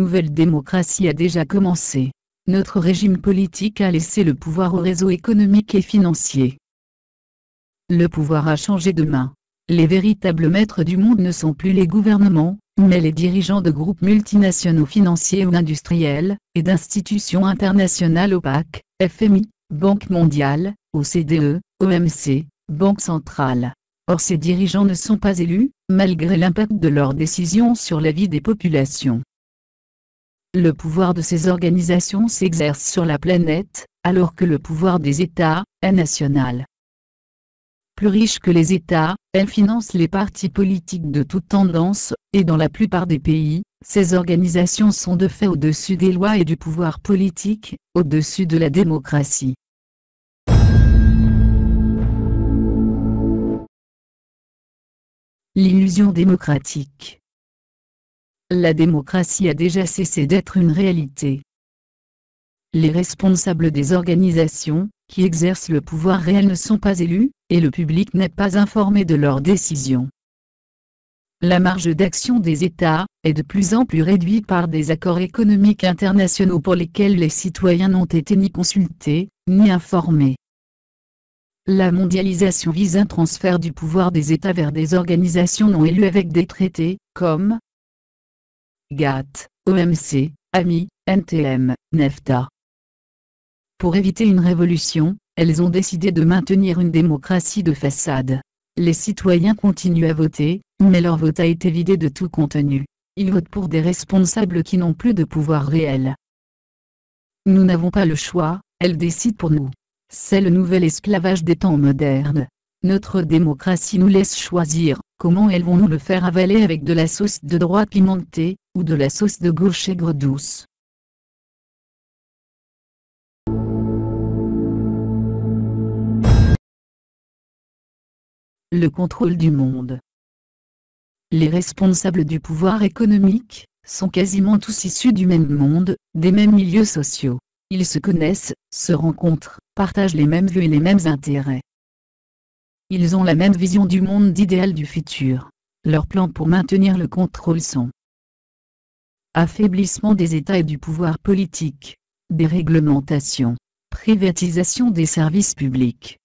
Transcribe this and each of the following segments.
nouvelle démocratie a déjà commencé. Notre régime politique a laissé le pouvoir au réseau économique et financier. Le pouvoir a changé de main. Les véritables maîtres du monde ne sont plus les gouvernements, mais les dirigeants de groupes multinationaux financiers ou industriels, et d'institutions internationales opaques, FMI, Banque mondiale, OCDE, OMC, Banque centrale. Or ces dirigeants ne sont pas élus, malgré l'impact de leurs décisions sur la vie des populations. Le pouvoir de ces organisations s'exerce sur la planète, alors que le pouvoir des États est national. Plus riches que les États, elles financent les partis politiques de toute tendance, et dans la plupart des pays, ces organisations sont de fait au-dessus des lois et du pouvoir politique, au-dessus de la démocratie. L'illusion démocratique. La démocratie a déjà cessé d'être une réalité. Les responsables des organisations, qui exercent le pouvoir réel ne sont pas élus, et le public n'est pas informé de leurs décisions. La marge d'action des États est de plus en plus réduite par des accords économiques internationaux pour lesquels les citoyens n'ont été ni consultés, ni informés. La mondialisation vise un transfert du pouvoir des États vers des organisations non élues avec des traités, comme GATT, OMC, AMI, NTM, NEFTA. Pour éviter une révolution, elles ont décidé de maintenir une démocratie de façade. Les citoyens continuent à voter, mais leur vote a été vidé de tout contenu. Ils votent pour des responsables qui n'ont plus de pouvoir réel. Nous n'avons pas le choix, elles décident pour nous. C'est le nouvel esclavage des temps modernes. Notre démocratie nous laisse choisir, comment elles vont nous le faire avaler avec de la sauce de droite pimentée, ou de la sauce de gauche aigre douce. Le contrôle du monde. Les responsables du pouvoir économique sont quasiment tous issus du même monde, des mêmes milieux sociaux. Ils se connaissent, se rencontrent, partagent les mêmes vues et les mêmes intérêts. Ils ont la même vision du monde idéal du futur. Leurs plans pour maintenir le contrôle sont affaiblissement des États et du pouvoir politique, déréglementation, privatisation des services publics,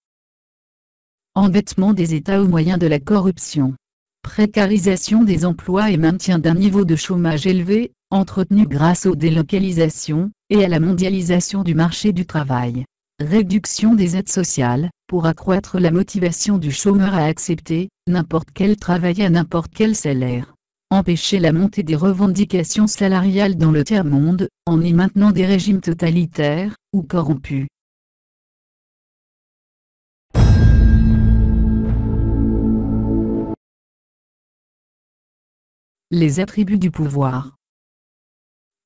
endettement des États au moyen de la corruption, précarisation des emplois et maintien d'un niveau de chômage élevé, entretenu grâce aux délocalisations, et à la mondialisation du marché du travail. Réduction des aides sociales, pour accroître la motivation du chômeur à accepter n'importe quel travail à n'importe quel salaire. Empêcher la montée des revendications salariales dans le tiers-monde, en y maintenant des régimes totalitaires, ou corrompus. Les attributs du pouvoir.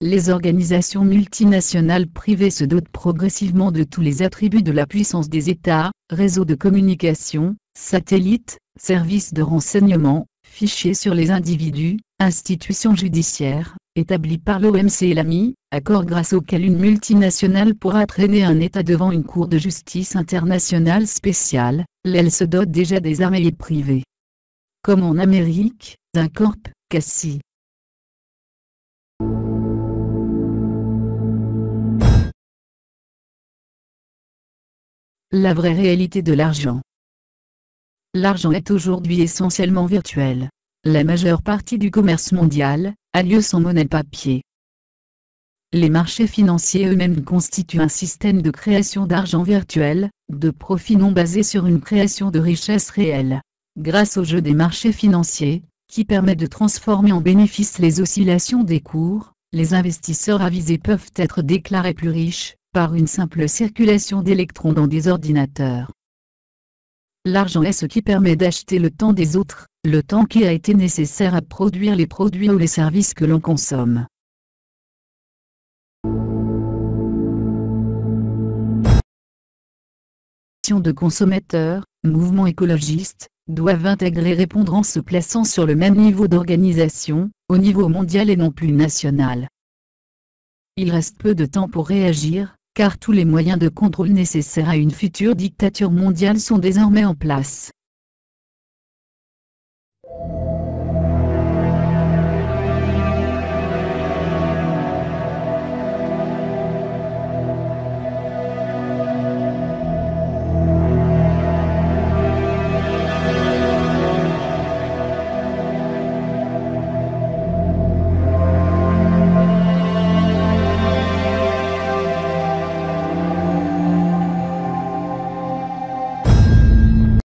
Les organisations multinationales privées se dotent progressivement de tous les attributs de la puissance des États, réseaux de communication, satellites, services de renseignement, fichiers sur les individus, institutions judiciaires, établis par l'OMC et l'AMI, accords grâce auxquels une multinationale pourra traîner un État devant une cour de justice internationale spéciale, elle se dote déjà des armées privées. Comme en Amérique, d'un corps, CACI. La vraie réalité de l'argent. L'argent est aujourd'hui essentiellement virtuel. La majeure partie du commerce mondial a lieu sans monnaie papier. Les marchés financiers eux-mêmes constituent un système de création d'argent virtuel, de profit non basé sur une création de richesse réelle. Grâce au jeu des marchés financiers, qui permet de transformer en bénéfice les oscillations des cours, les investisseurs avisés peuvent être déclarés plus riches, par une simple circulation d'électrons dans des ordinateurs. L'argent est ce qui permet d'acheter le temps des autres, le temps qui a été nécessaire à produire les produits ou les services que l'on consomme. De consommateurs, mouvements écologistes, doivent intégrer et répondre en se plaçant sur le même niveau d'organisation, au niveau mondial et non plus national. Il reste peu de temps pour réagir, car tous les moyens de contrôle nécessaires à une future dictature mondiale sont désormais en place.